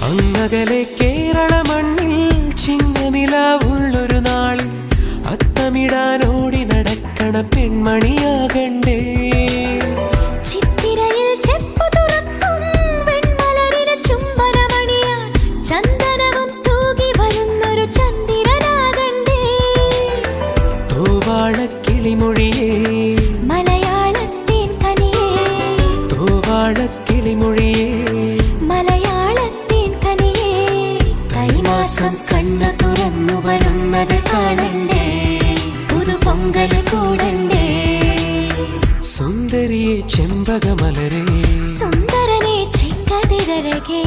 അങ്ങകലെ കേരള മണ്ണിൽ ചിങ്ങനിലാവുള്ളൊരു നാളിൽ അത്തമിടാനോടി നടക്കണ പെൺമണിയാകണ്ടേ. ചിത്തിരയിൽ ചെപ്പു തുറക്കും വെൺമലരിന് ചുംബനമണിയാൻ ചന്ദനവും തൂകി വരുന്നൊരു ചന്ദ്രനാകണ്ടേ. തൂവാഴക്കിളിമൊഴിയേ മലയാളത്തിൻ കനിയേ, തൂവാഴക്കിളിമൊഴിയേ മലയാളത്തിൻ കനിയേ. തൈമാസം കണ്ണു തുറന്നു വരുന്നത് കാണണ്ടേ, പുതുപൊങ്കൽ കൂടണ്ടേ. സുന്ദരിയെ ചെമ്പകമലരേ, സുന്ദരനെ ചെങ്കതിരഴകേ.